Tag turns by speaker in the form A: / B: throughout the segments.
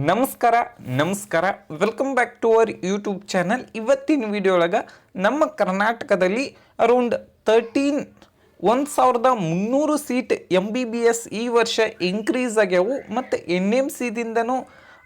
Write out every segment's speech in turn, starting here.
A: ನಮಸ್ಕಾರ welcome back to our YouTube channel. ಇವತ್ತಿನ video ಒಳಗೆ ನಮ್ಮ ಕರ್ನಾಟಕದಲ್ಲಿ ಅರೌಂಡ್ 1300 ಸೀಟ್ MBBS ಈ ವರ್ಷ ಇನ್ಕ್ರೀಸ್ ಆಗ್ಯಾವು ಮತ್ತು NMC ದಿಂದನೂ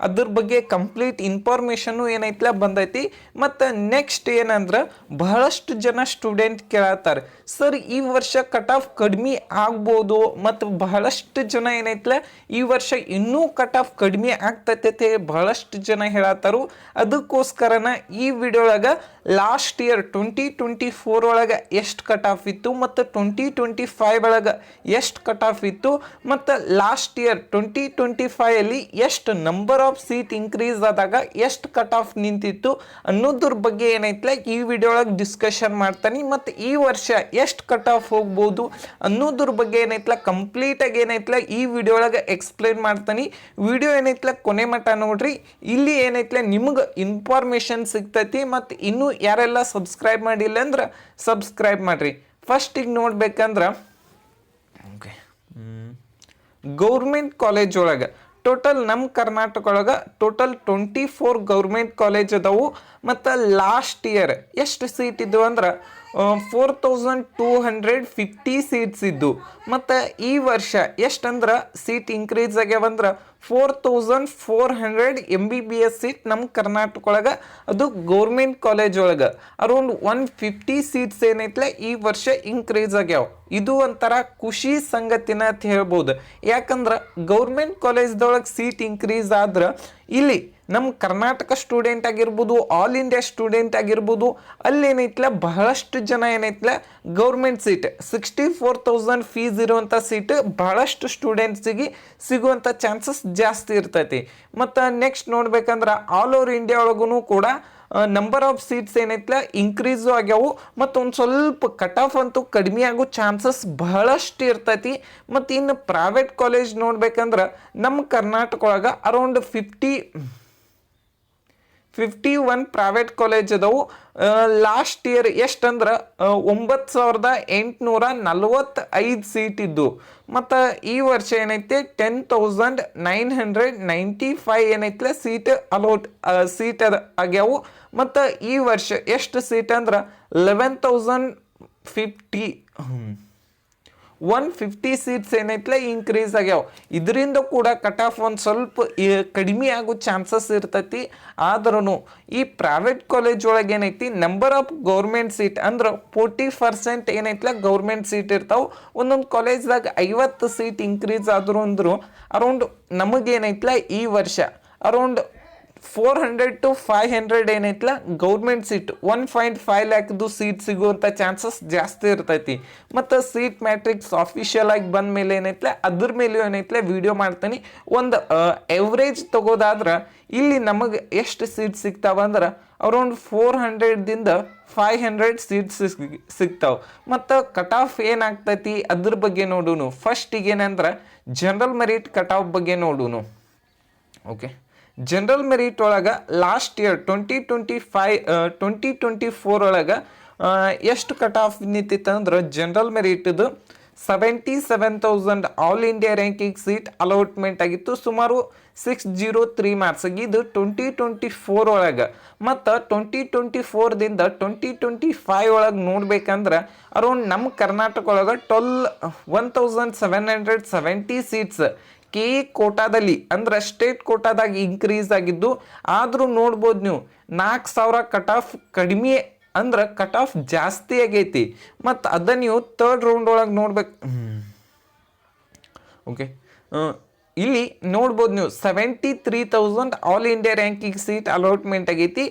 A: ಅದ್ರ ಬಗ್ಗೆ ಕಂಪ್ಲೀಟ್ ಇನ್ಫಾರ್ಮೇಷನ್ನು ಏನೈತಲ್ಲ ಬಂದೈತಿ. ಮತ್ತು ನೆಕ್ಸ್ಟ್ ಏನಂದ್ರೆ ಬಹಳಷ್ಟು ಜನ ಸ್ಟೂಡೆಂಟ್ ಕೇಳತ್ತಾರೆ, ಸರ್ ಈ ವರ್ಷ ಕಟ್ ಆಫ್ ಕಡಿಮೆ ಆಗ್ಬೋದು ಮತ್ತು ಬಹಳಷ್ಟು ಜನ ಏನೈತಲ್ಲ ಈ ವರ್ಷ ಇನ್ನೂ ಕಟ್ ಆಫ್ ಕಡಿಮೆ ಆಗ್ತೈತೆ ಬಹಳಷ್ಟು ಜನ ಹೇಳತ್ತಾರು. ಅದಕ್ಕೋಸ್ಕರನ ಈ ವಿಡಿಯೋ ಒಳಗೆ ಲಾಸ್ಟ್ ಇಯರ್ 2024 ಒಳಗೆ ಎಷ್ಟು ಕಟ್ ಆಫ್ ಇತ್ತು ಮತ್ತು 2025 ಒಳಗೆ ಎಷ್ಟು ಕಟ್ ಆಫ್ ಇತ್ತು ಮತ್ತು ಲಾಸ್ಟ್ ಇಯರ್ 2025 ಎಷ್ಟು ನಂಬರ್ ಆಫ್ ಸೀಟ್ ಇನ್ಕ್ರೀಸ್ ಆದಾಗ ಎಷ್ಟು ಕಟ್ ಆಫ್ ನಿಂತಿತ್ತು ಅನ್ನೋದ್ರ ಬಗ್ಗೆ ಏನೈತಲ್ಲ ಈ ವಿಡಿಯೋ ಒಳಗೆ ಡಿಸ್ಕಷನ್ ಮಾಡ್ತಾನೆ. ಮತ್ತು ಈ ವರ್ಷ ಎಷ್ಟು ಕಟ್ ಆಫ್ ಹೋಗ್ಬೋದು ಅನ್ನೋದ್ರ ಬಗ್ಗೆ ಏನೈತಲ್ಲ ಕಂಪ್ಲೀಟಾಗಿ ಏನೈತಲ್ಲ ಈ ವಿಡಿಯೋ ಒಳಗೆ ಎಕ್ಸ್ಪ್ಲೇನ್ ಮಾಡ್ತಾನೆ. ವಿಡಿಯೋ ಏನೈತಲ್ಲ ಕೊನೆ ಮಟ್ಟ ನೋಡ್ರಿ, ಇಲ್ಲಿ ಏನೈತಲ್ಲ ನಿಮ್ಗೆ ಇನ್ಫಾರ್ಮೇಷನ್ ಸಿಗ್ತೈತಿ. ಮತ್ತು ಇನ್ನೂ ಯಾರೆಲ್ಲ ಸಬ್ಸ್ಕ್ರೈಬ್ ಮಾಡಿಲ್ಲ ಅಂದ್ರೆ ಸಬ್ಸ್ಕ್ರೈಬ್ ಮಾಡ್ರಿ. ಫಸ್ಟಿಗೆ ನೋಡ್ಬೇಕಂದ್ರೆ ಗೌರ್ಮೆಂಟ್ ಕಾಲೇಜ್ ಒಳಗೆ ಟೋಟಲ್ ನಮ್ಮ ಕರ್ನಾಟಕ ಒಳಗೆ ಟೋಟಲ್ 24 ಗೌರ್ಮೆಂಟ್ ಕಾಲೇಜ್ ಅದಾವು. ಮತ್ತು ಲಾಸ್ಟ್ ಇಯರ್ ಎಷ್ಟು ಸೀಟ್ ಇದ್ದವು ಅಂದ್ರೆ 4250 ಸೀಟ್ಸ್ ಇದ್ದು. ಮತ್ತು ಈ ವರ್ಷ ಎಷ್ಟಂದ್ರೆ ಸೀಟ್ ಇನ್ಕ್ರೀಸ್ ಆಗ್ಯಾವಂದ್ರೆ 4400 MBBS ಸೀಟ್ ನಮ್ಮ ಕರ್ನಾಟಕ ಒಳಗೆ, ಅದು ಗೌರ್ಮೆಂಟ್ ಕಾಲೇಜ್ ಒಳಗೆ ಅರೌಂಡ್ 150 ಸೀಟ್ಸ್ ಏನೈತಲ್ಲ ಈ ವರ್ಷ ಇನ್ಕ್ರೀಸ್ ಆಗ್ಯಾವ. ಇದು ಒಂಥರ ಖುಷಿ ಸಂಗತಿನ ಅಂತ ಹೇಳ್ಬೋದು. ಯಾಕಂದ್ರೆ ಗೌರ್ಮೆಂಟ್ ಕಾಲೇಜ್ದೊಳಗೆ ಸೀಟ್ ಇನ್ಕ್ರೀಸ್ ಆದ್ರೆ ಇಲ್ಲಿ ನಮ್ಮ ಕರ್ನಾಟಕ ಸ್ಟೂಡೆಂಟ್ ಆಗಿರ್ಬೋದು, ಆಲ್ ಇಂಡಿಯಾ ಸ್ಟೂಡೆಂಟ್ ಆಗಿರ್ಬೋದು, ಅಲ್ಲೇನೈತಲ್ಲ ಬಹಳಷ್ಟು ಜನ ಏನೈತಲ್ಲ ಗೌರ್ಮೆಂಟ್ ಸೀಟ್ 64,000 ಫೀಸ್ ಇರುವಂಥ ಸೀಟ್ ಬಹಳಷ್ಟು ಸ್ಟೂಡೆಂಟ್ಸಿಗೆ ಸಿಗುವಂಥ ಚಾನ್ಸಸ್ ಜಾಸ್ತಿ ಇರ್ತೈತಿ. ಮತ್ತು ನೆಕ್ಸ್ಟ್ ನೋಡ್ಬೇಕಂದ್ರೆ ಆಲ್ ಓವರ್ ಇಂಡಿಯಾ ಒಳಗೂ ಕೂಡ ನಂಬರ್ ಆಫ್ ಸೀಟ್ಸ್ ಏನೈತಲ್ಲ ಇನ್ಕ್ರೀಸು ಆಗ್ಯಾವು. ಮತ್ತು ಒಂದು ಸ್ವಲ್ಪ ಕಟ್ ಆಫ್ ಅಂತೂ ಕಡಿಮೆ ಆಗೋ ಚಾನ್ಸಸ್ ಬಹಳಷ್ಟು ಇರ್ತೈತಿ. ಮತ್ತು ಇನ್ನು ಪ್ರೈವೇಟ್ ಕಾಲೇಜ್ ನೋಡ್ಬೇಕಂದ್ರೆ ನಮ್ಮ ಕರ್ನಾಟಕ ಒಳಗೆ ಅರೌಂಡ್ 51 ಪ್ರೈವೇಟ್ ಕಾಲೇಜ್ ಅದಾವು. ಲಾಸ್ಟ್ ಇಯರ್ ಎಷ್ಟಂದ್ರೆ 9845 ಸೀಟ್ ಇದ್ದು. ಮತ್ತು ಈ ವರ್ಷ ಏನೈತೆ 10,995 ಏನೈತಲ್ಲ ಸೀಟ್ ಸೀಟ್ ಆಗ್ಯಾವು. ಮತ್ತು ಈ ವರ್ಷ ಎಷ್ಟು ಸೀಟ್ ಅಂದ್ರೆ 150 ಸೀಟ್ಸ್ ಏನೈತಲ್ಲ ಇನ್ಕ್ರೀಸ್ ಆಗ್ಯಾವ. ಇದರಿಂದ ಕೂಡ ಕಟ್ ಆಫ್ ಒಂದು ಸ್ವಲ್ಪ ಕಡಿಮೆ ಆಗೋ ಚಾನ್ಸಸ್ ಇರ್ತೈತಿ. ಆದ್ರೂ ಈ ಪ್ರೈವೇಟ್ ಕಾಲೇಜ್ ಒಳಗೆ ಏನೈತಿ ನಂಬರ್ ಆಫ್ ಗೌರ್ಮೆಂಟ್ ಸೀಟ್ ಅಂದ್ರೆ 40% ಏನೈತಲ್ಲ ಗೌರ್ಮೆಂಟ್ ಸೀಟ್ ಇರ್ತಾವೆ. ಒಂದೊಂದು ಕಾಲೇಜ್ದಾಗ 50 ಸೀಟ್ ಇನ್ಕ್ರೀಸ್ ಆದ್ರು ಅಂದ್ರು ಅರೌಂಡ್ ನಮಗೇನೈತಲ್ಲ ಈ ವರ್ಷ ಅರೌಂಡ್ 400 to 500 ಏನೈತಲ್ಲ ಗೌರ್ಮೆಂಟ್ ಸೀಟ್ 1.5 ಲ್ಯಾಕ್ದು ಸೀಟ್ ಸಿಗುವಂಥ ಚಾನ್ಸಸ್ ಜಾಸ್ತಿ ಇರ್ತೈತಿ. ಮತ್ತು ಸೀಟ್ ಮ್ಯಾಟ್ರಿಕ್ಸ್ ಆಫಿಷಿಯಲ್ ಆಗಿ ಬಂದ ಮೇಲೆ ಏನೈತಲ್ಲ ಅದ್ರ ಮೇಲೂ ಏನೈತಲ್ಲ ವಿಡಿಯೋ ಮಾಡ್ತೀನಿ. ಒಂದು ಎವ್ರೇಜ್ ತಗೋದಾದ್ರೆ ಇಲ್ಲಿ ನಮಗೆ ಎಷ್ಟು ಸೀಟ್ ಸಿಗ್ತಾವ ಅಂದ್ರೆ ಅರೌಂಡ್ 400ದಿಂದ 500 ಸೀಟ್ಸ್ ಸಿಗ್ತಾವೆ. ಮತ್ತು ಕಟ್ ಆಫ್ ಏನಾಗ್ತೈತಿ ಅದ್ರ ಬಗ್ಗೆ ನೋಡೋಣ. ಫಸ್ಟಿಗೆ ಏನಂದ್ರೆ ಜನರಲ್ ಮೆರಿಟ್ ಕಟ್ ಆಫ್ ಬಗ್ಗೆ ನೋಡೋಣ. ಓಕೆ, ಜನರಲ್ ಮೆರಿಟ್ ಒಳಗೆ ಲಾಸ್ಟ್ ಇಯರ್ 2024 ಒಳಗೆ ಎಷ್ಟು ಕಟ್ ಆಫ್ ನಿಂತಿತ್ತು ಅಂದ್ರೆ ಜನರಲ್ ಮೆರಿಟ್ದು 77,000 all India ranking seat allotment ಆಗಿತ್ತು, ಸುಮಾರು 603 ಮಾರ್ಕ್ಸಿಗೆ. ಇದು 2024 ಒಳಗೆ. ಮತ್ತು 2024ದಿಂದ 2025 ಒಳಗೆ ನೋಡ್ಬೇಕಂದ್ರೆ ಅರೌಂಡ್ ನಮ್ಮ ಕರ್ನಾಟಕ ಒಳಗೆ 1770 ಸೀಟ್ಸ್ ಕೋಟಾದಲ್ಲಿ ಅಂದ್ರೆ ಸ್ಟೇಟ್ ಕೋಟಾದಾಗ ಇನ್ಕ್ರೀಸ್ ಆಗಿದ್ದು. ಆದರೂ ನೋಡ್ಬೋದು ನೀವು 4,000 ಕಟ್ ಆಫ್ ಕಡಿಮೆ ಅಂದ್ರೆ ಕಟ್ ಆಫ್ ಜಾಸ್ತಿ ಆಗೈತಿ. ಮತ್ತು ಅದನ್ನು ನೀವು ಥರ್ಡ್ ರೌಂಡ್ ಒಳಗೆ ನೋಡ್ಬೇಕು. ಓಕೆ, ಇಲ್ಲಿ ನೋಡ್ಬೋದು ನೀವು 73,000 all India ranking seat allotment ಆಗೈತಿ.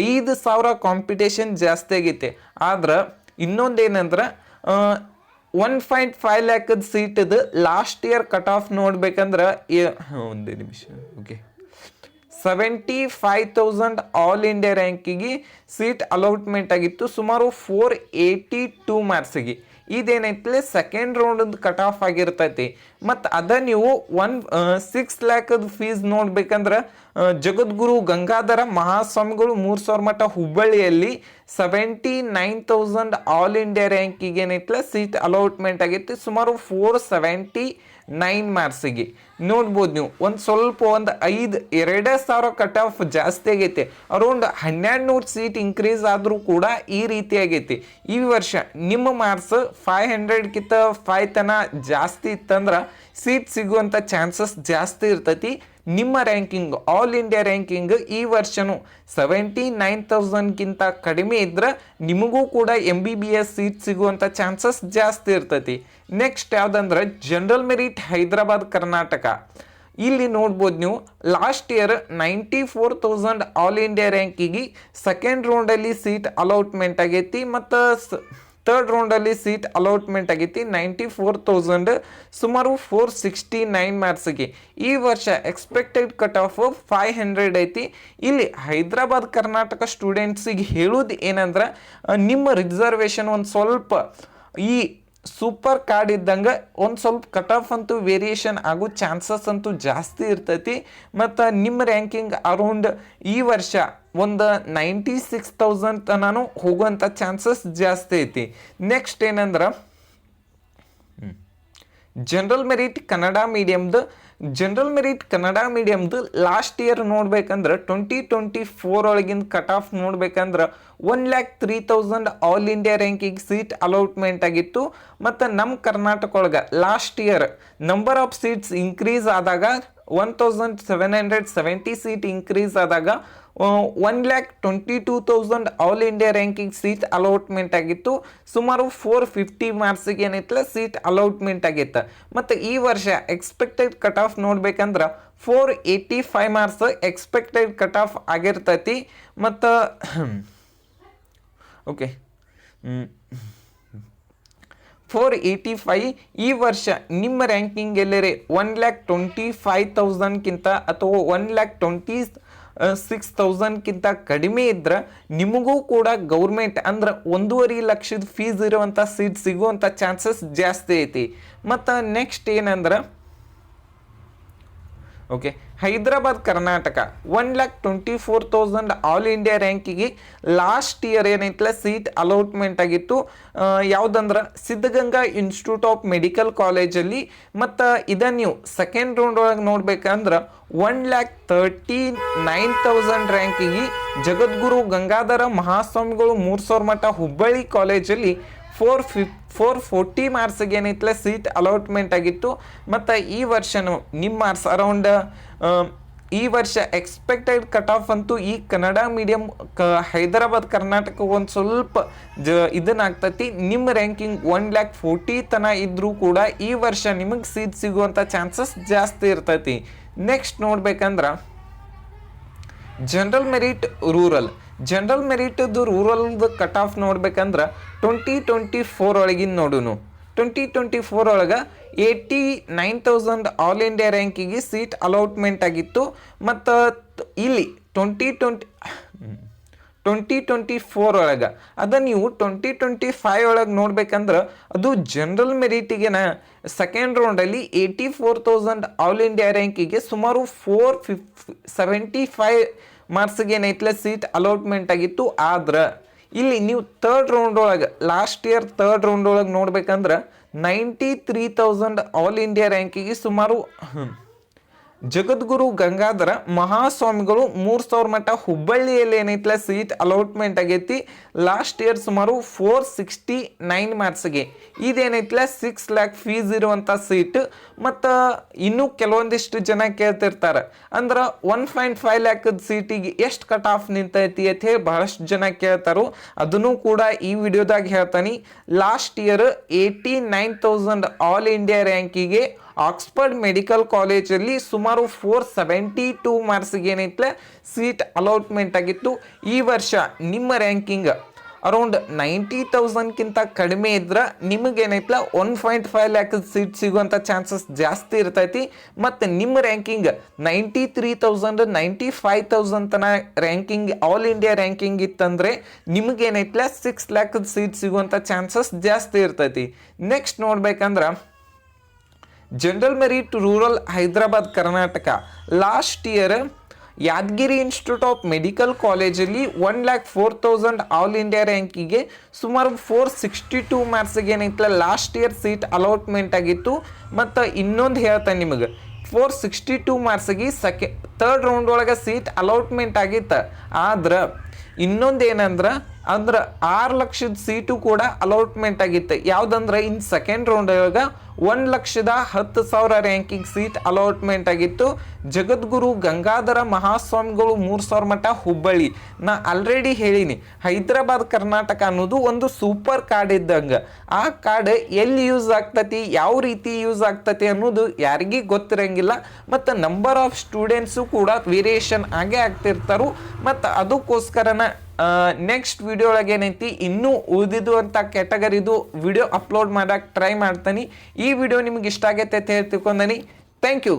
A: 5,000 ಕಾಂಪಿಟೇಷನ್ ಜಾಸ್ತಿ ಆಗೈತಿ. ಆದ್ರೆ ಇನ್ನೊಂದೇನಂದ್ರೆ 1.5 ಲ್ಯಾಕದ ಸೀಟ್ ಇದು ಲಾಸ್ಟ್ ಇಯರ್ ಕಟ್ ಆಫ್ ನೋಡ್ಬೇಕಂದ್ರೆ ಒಂದೇ ನಿಮಿಷ. ಓಕೆ, 75,000 ಆಲ್ ಇಂಡಿಯಾ ರ್ಯಾಂಕಿಗೆ ಸೀಟ್ ಅಲಾಟ್ಮೆಂಟ್ ಆಗಿತ್ತು, ಸುಮಾರು 482 ಮಾರ್ಕ್ಸಿಗೆ. ಇದೇನೈತಲೆ ಸೆಕೆಂಡ್ ರೌಂಡ್ ಕಟ್ ಆಫ್ ಆಗಿರ್ತೈತಿ. ಮತ್ತು ಅದ ನೀವು 6 ಲ್ಯಾಕದ ಫೀಸ್ ನೋಡ್ಬೇಕಂದ್ರೆ ಜಗದ್ಗುರು ಗಂಗಾಧರ ಮಹಾಸ್ವಾಮಿಗಳು 3,000 ಮಠ ಹುಬ್ಬಳ್ಳಿಯಲ್ಲಿ 79,000 ಆಲ್ ಇಂಡಿಯಾ ರ್ಯಾಂಕಿಗೆ ಏನೈತಲ್ಲ ಸೀಟ್ ಅಲಾಟ್ಮೆಂಟ್ ಆಗೈತಿ, ಸುಮಾರು 479 ಮಾರ್ಕ್ಸಿಗೆ. ನೋಡ್ಬೋದು ನೀವು ಒಂದು ಸ್ವಲ್ಪ ಒಂದು 2,000 ಕಟ್ ಆಫ್ ಜಾಸ್ತಿ ಆಗೈತಿ. ಅರೌಂಡ್ 1,200 ಸೀಟ್ ಇನ್ಕ್ರೀಸ್ ಆದರೂ ಕೂಡ ಈ ರೀತಿ ಆಗೈತಿ. ಈ ವರ್ಷ ನಿಮ್ಮ ಮಾರ್ಕ್ಸ್ 500ಕ್ಕಿಂತ 5 ತನ ಜಾಸ್ತಿ ಇತ್ತಂದ್ರೆ ಸೀಟ್ ಸಿಗುವಂಥ ಚಾನ್ಸಸ್ ಜಾಸ್ತಿ ಇರ್ತೈತಿ. ನಿಮ್ಮ ರ್ಯಾಂಕಿಂಗ್ ಆಲ್ ಇಂಡಿಯಾ ರ್ಯಾಂಕಿಂಗ್ ಈ ವರ್ಷನೂ 79,000ಕ್ಕಿಂತ ಕಡಿಮೆ ಇದ್ರೆ ನಿಮಗೂ ಕೂಡ MBBS ಸೀಟ್ ಸಿಗುವಂಥ ಚಾನ್ಸಸ್ ಜಾಸ್ತಿ ಇರ್ತೈತಿ. ನೆಕ್ಸ್ಟ್ ಯಾವುದಂದ್ರೆ ಜನರಲ್ ಮೆರಿಟ್ ಹೈದರಾಬಾದ್ ಕರ್ನಾಟಕ. ಇಲ್ಲಿ ನೋಡ್ಬೋದು ನೀವು ಲಾಸ್ಟ್ ಇಯರ್ 94,000 ಆಲ್ ಇಂಡಿಯಾ ರ್ಯಾಂಕಿಗೆ ಸೆಕೆಂಡ್ ರೌಂಡಲ್ಲಿ ಸೀಟ್ ಅಲಾಟ್ಮೆಂಟ್ ಆಗೈತಿ ಮತ್ತು ಥರ್ಡ್ ರೌಂಡಲ್ಲಿ ಸೀಟ್ ಅಲಾಟ್ಮೆಂಟ್ ಆಗೈತಿ 94,000 ಸುಮಾರು 469 ಮಾರ್ಕ್ಸ್ಗೆ. ಈ ವರ್ಷ ಎಕ್ಸ್ಪೆಕ್ಟೆಡ್ ಕಟ್ ಆಫ್ 500 ಐತಿ. ಇಲ್ಲಿ ಹೈದರಾಬಾದ್ ಕರ್ನಾಟಕ ಸ್ಟೂಡೆಂಟ್ಸಿಗೆ ಹೇಳೋದು ಏನಂದ್ರೆ ನಿಮ್ಮ ರಿಸರ್ವೇಷನ್ ಒಂದು ಸ್ವಲ್ಪ ಈ ಸೂಪರ್ ಕಾರ್ಡ್ ಇದ್ದಂಗೆ ಒಂದು ಸ್ವಲ್ಪ ಕಟ್ ಆಫ್ ಅಂತೂ ವೇರಿಯೇಷನ್ ಆಗೋ ಚಾನ್ಸಸ್ ಅಂತೂ ಜಾಸ್ತಿ ಇರ್ತೈತಿ. ಮತ್ತು ನಿಮ್ಮ ರ್ಯಾಂಕಿಂಗ್ ಅರೌಂಡ್ ಈ ವರ್ಷ ಒಂದು 96,000 ತನೂ ಹೋಗುವಂಥ ಚಾನ್ಸಸ್ ಜಾಸ್ತಿ ಐತಿ. ನೆಕ್ಸ್ಟ್ ಏನಂದ್ರೆ ಜನರಲ್ ಮೆರಿಟ್ ಕನ್ನಡ ಮೀಡಿಯಮ್ದು ಲಾಸ್ಟ್ ಇಯರ್ ನೋಡ್ಬೇಕಂದ್ರೆ 2024 ಒಳಗಿನ ಕಟ್ ಆಫ್ ನೋಡ್ಬೇಕಂದ್ರೆ 1,03,000 all India ranking seat allotment ಆಗಿತ್ತು. ಮತ್ತು ನಮ್ಮ ಕರ್ನಾಟಕ ಒಳಗೆ last year number of seats increase ಆದಾಗ 1,770 ಸೀಟ್ ಇನ್ಕ್ರೀಸ್ ಆದಾಗ 1,22,000 all India ranking seat allotment ಆಗಿತ್ತು. ಸುಮಾರು 450 ಮಾರ್ಕ್ಸಿಗೆ ಏನೈತಲ್ಲ ಸೀಟ್ ಅಲಾಟ್ಮೆಂಟ್ ಆಗೈತೆ. ಮತ್ತು ಈ ವರ್ಷ ಎಕ್ಸ್ಪೆಕ್ಟೆಡ್ ಕಟ್ ಆಫ್ ನೋಡ್ಬೇಕಂದ್ರೆ 485 ಮಾರ್ಕ್ಸ್ ಎಕ್ಸ್ಪೆಕ್ಟೆಡ್ ಕಟ್ ಆಫ್ ಆಗಿರ್ತೈತಿ. ಮತ್ತು ಓಕೆ 485 ಈ ವರ್ಷ ನಿಮ್ಮ ರ್ಯಾಂಕಿಂಗ್ ಎಲ್ಲರೇ 1,25,000ಕ್ಕಿಂತ ಅಥವಾ 1,26,000ಕ್ಕಿಂತ ಕಡಿಮೆ ಇದ್ರೆ ನಿಮಗೂ ಕೂಡ ಗೌರ್ಮೆಂಟ್ ಅಂದ್ರೆ 1.5 ಲಕ್ಷದ ಫೀಸ್ ಇರುವಂಥ ಸೀಟ್ ಸಿಗುವಂಥ ಚಾನ್ಸಸ್ ಜಾಸ್ತಿ ಐತಿ. ಮತ್ತು ನೆಕ್ಸ್ಟ್ ಏನಂದ್ರೆ okay Hyderabad Karnataka 1,24,000 all India ರ್ಯಾಂಕಿಗೆ ಲಾಸ್ಟ್ ಇಯರ್ ಏನೈತಲ್ಲ ಸೀಟ್ ಅಲಾಟ್ಮೆಂಟ್ ಆಗಿತ್ತು. ಯಾವುದಂದ್ರೆ ಸಿದ್ಧಗಂಗಾ ಇನ್ಸ್ಟಿಟ್ಯೂಟ್ ಆಫ್ ಮೆಡಿಕಲ್ ಕಾಲೇಜಲ್ಲಿ. ಮತ್ತು ಇದನ್ನು ನೀವು ಸೆಕೆಂಡ್ ರೌಂಡ್ ಒಳಗೆ ನೋಡ್ಬೇಕಂದ್ರೆ 1,39,000 ರ್ಯಾಂಕಿಗೆ ಜಗದ್ಗುರು ಗಂಗಾಧರ ಮಹಾಸ್ವಾಮಿಗಳು 3,000 ಮಠ ಹುಬ್ಬಳ್ಳಿ ಕಾಲೇಜಲ್ಲಿ 440 ಮಾರ್ಕ್ಸ್ಗೆ ಏನೈತಲ್ಲ ಸೀಟ್ ಅಲಾಟ್ಮೆಂಟ್ ಆಗಿತ್ತು. ಮತ್ತು ಈ ವರ್ಷನೂ ನಿಮ್ಮ ಮಾರ್ಕ್ಸ್ ಅರೌಂಡ್ ಈ ವರ್ಷ ಎಕ್ಸ್ಪೆಕ್ಟೆಡ್ ಕಟ್ ಆಫ್ ಅಂತೂ ಈ ಕನ್ನಡ ಮೀಡಿಯಮ್ ಹೈದರಾಬಾದ್ ಕರ್ನಾಟಕ ಒಂದು ಸ್ವಲ್ಪ ಇದನ್ನಾಗ್ತೈತಿ. ನಿಮ್ಮ ರ್ಯಾಂಕಿಂಗ್ 1,40,000 ತನ ಇದ್ರೂ ಕೂಡ ಈ ವರ್ಷ ನಿಮಗೆ ಸೀಟ್ ಸಿಗುವಂಥ ಚಾನ್ಸಸ್ ಜಾಸ್ತಿ ಇರ್ತೈತಿ. ನೆಕ್ಸ್ಟ್ ನೋಡ್ಬೇಕಂದ್ರೆ ಜನರಲ್ ಮೆರಿಟ್ ರೂರಲ್ದು ಕಟ್ ಆಫ್ ನೋಡ್ಬೇಕಂದ್ರೆ 2024 ಒಳಗಿನ ನೋಡುನು 2024 ಒಳಗೆ 89,000 ಆಲ್ ಇಂಡಿಯಾ ರ್ಯಾಂಕಿಗೆ ಸೀಟ್ ಅಲಾಟ್ಮೆಂಟ್ ಆಗಿತ್ತು. ಮತ್ತು ಇಲ್ಲಿ 2024 ಒಳಗೆ ಅದನ್ನು ನೀವು 2025 ಒಳಗೆ ನೋಡ್ಬೇಕಂದ್ರೆ ಅದು ಜನರಲ್ ಮೆರಿಟಿಗೆನ ಸೆಕೆಂಡ್ ರೌಂಡಲ್ಲಿ 84,000 ಆಲ್ ಇಂಡಿಯಾ ರ್ಯಾಂಕಿಗೆ ಸುಮಾರು 475 ಮಾರ್ಕ್ಸ್ಗೆ ಏನೈತಲ್ಲ ಸೀಟ್ ಅಲಾಟ್ಮೆಂಟ್ ಆಗಿತ್ತು. ಆದ್ರೆ ಇಲ್ಲಿ ನೀವು ಥರ್ಡ್ ರೌಂಡ್ ಒಳಗೆ ಲಾಸ್ಟ್ ಇಯರ್ ಥರ್ಡ್ ರೌಂಡ್ ಒಳಗೆ ನೋಡ್ಬೇಕಂದ್ರೆ 93,000 ಆಲ್ ಇಂಡಿಯಾ ರ್ಯಾಂಕಿಗೆ ಸುಮಾರು ಜಗದ್ಗುರು ಗಂಗಾಧರ ಮಹಾಸ್ವಾಮಿಗಳು 3,000 ಮಠ ಹುಬ್ಬಳ್ಳಿಯಲ್ಲಿ ಏನೈತಲ್ಲ ಸೀಟ್ ಅಲಾಟ್ಮೆಂಟ್ ಆಗೈತಿ. ಲಾಸ್ಟ್ ಇಯರ್ ಸುಮಾರು 469 ಮಾರ್ಕ್ಸ್ಗೆ ಇದೇನೈತಲ್ಲ 6 lakh ಫೀಸ್ ಇರುವಂಥ ಸೀಟ್. ಮತ್ತು ಇನ್ನೂ ಕೆಲವೊಂದಿಷ್ಟು ಜನ ಕೇಳ್ತಿರ್ತಾರೆ ಅಂದ್ರೆ 1.5 lakh ಸೀಟಿಗೆ ಎಷ್ಟು ಕಟ್ ಆಫ್ ನಿಂತೈತಿ ಅಂತ ಹೇಳಿ ಬಹಳಷ್ಟು ಜನ ಕೇಳ್ತಾರೋ. ಅದನ್ನು ಕೂಡ ಈ ವಿಡಿಯೋದಾಗ ಹೇಳ್ತಾನೆ. ಲಾಸ್ಟ್ ಇಯರ್ 89,000 ಆಲ್ ಇಂಡಿಯಾ ರ್ಯಾಂಕಿಗೆ ಆಕ್ಸ್ಫರ್ಡ್ ಮೆಡಿಕಲ್ ಕಾಲೇಜಲ್ಲಿ ಸುಮಾರು 472 ಮಾರ್ಕ್ಸ್ಗೆ ಏನೈತಲ್ಲ ಸೀಟ್ ಅಲಾಟ್ಮೆಂಟ್ ಆಗಿತ್ತು. ಈ ವರ್ಷ ನಿಮ್ಮ ರ್ಯಾಂಕಿಂಗ್ ಅರೌಂಡ್ 90,000ಕ್ಕಿಂತ ಕಡಿಮೆ ಇದ್ರೆ ನಿಮಗೇನೈತಲ್ಲ 1.5 lakh ಸೀಟ್ ಸಿಗುವಂಥ ಚಾನ್ಸಸ್ ಜಾಸ್ತಿ ಇರ್ತೈತಿ. ಮತ್ತು ನಿಮ್ಮ ರ್ಯಾಂಕಿಂಗ್ 93,000 95,000 ತನ ರ್ಯಾಂಕಿಂಗ್ ಆಲ್ ಇಂಡಿಯಾ ರ್ಯಾಂಕಿಂಗ್ ಇತ್ತಂದರೆ ನಿಮಗೇನೈತಲ್ಲ 6 lakh ಸೀಟ್ ಸಿಗುವಂಥ ಚಾನ್ಸಸ್ ಜಾಸ್ತಿ ಇರ್ತೈತಿ. ನೆಕ್ಸ್ಟ್ ನೋಡ್ಬೇಕಂದ್ರೆ general merit rural Hyderabad Karnataka last year Yadgiri institute of medical ಕಾಲೇಜಲ್ಲಿ 1,04,000 ಆಲ್ ಇಂಡಿಯಾ ರ್ಯಾಂಕಿಗೆ ಸುಮಾರು 462 ಮಾರ್ಕ್ಸ್ಗೆ ಏನೈತಲ್ಲ ಲಾಸ್ಟ್ ಇಯರ್ ಸೀಟ್ ಅಲಾಟ್ಮೆಂಟ್ ಆಗಿತ್ತು. ಮತ್ತು ಇನ್ನೊಂದು ಹೇಳ್ತಾನೆ ನಿಮಗೆ 462 ಮಾರ್ಕ್ಸಿಗೆ ಥರ್ಡ್ ರೌಂಡ್ ಒಳಗೆ ಸೀಟ್ ಅಲಾಟ್ಮೆಂಟ್ ಆಗಿತ್ತು. ಆದ್ರೆ ಇನ್ನೊಂದು ಏನಂದ್ರೆ 6 ಲಕ್ಷದ ಸೀಟು ಕೂಡ ಅಲಾಟ್ಮೆಂಟ್ ಆಗಿತ್ತು. ಯಾವುದಂದ್ರೆ ಇನ್ ಸೆಕೆಂಡ್ ರೌಂಡ್ ಒಳಗೆ 1,10,000 ರ್ಯಾಂಕಿಂಗ್ ಸೀಟ್ ಅಲಾಟ್ಮೆಂಟ್ ಆಗಿತ್ತು. ಜಗದ್ಗುರು ಗಂಗಾಧರ ಮಹಾಸ್ವಾಮಿಗಳು 3,000 ಮಠ ಹುಬ್ಬಳ್ಳಿ. ನಾ ಆಲ್ರೆಡಿ ಹೇಳಿನಿ, ಹೈದರಾಬಾದ್ ಕರ್ನಾಟಕ ಅನ್ನೋದು ಒಂದು ಸೂಪರ್ ಕಾರ್ಡ್ ಇದ್ದಂಗೆ. ಆ ಕಾರ್ಡ್ ಎಲ್ಲಿ ಯೂಸ್ ಆಗ್ತತಿ, ಯಾವ ರೀತಿ ಯೂಸ್ ಆಗ್ತತಿ ಅನ್ನೋದು ಯಾರಿಗೂ ಗೊತ್ತಿರಂಗಿಲ್ಲ. ಮತ್ತು ನಂಬರ್ ಆಫ್ ಸ್ಟೂಡೆಂಟ್ಸು ಕೂಡ ವೇರಿಯೇಷನ್ ಆಗೇ ಆಗ್ತಿರ್ತಾರು. ಮತ್ತು ಅದಕ್ಕೋಸ್ಕರನ ನೆಕ್ಸ್ಟ್ ವಿಡಿಯೋ ಒಳಗೆ ಏನೈತಿ ಇನ್ನೂ ಉಳಿದಿದ್ದು ಅಂತ ಕ್ಯಾಟಗರಿದು ವಿಡಿಯೋ ಅಪ್ಲೋಡ್ ಮಾಡಕ್ಕೆ ಟ್ರೈ ಮಾಡ್ತೀನಿ. ಈ ವಿಡಿಯೋ ನಿಮ್ಗೆ ಇಷ್ಟ ಆಗೈತೆ ಅಂತ ಹೇಳಿ ತಿಳ್ಕೊಂಡನಿ. Thank you.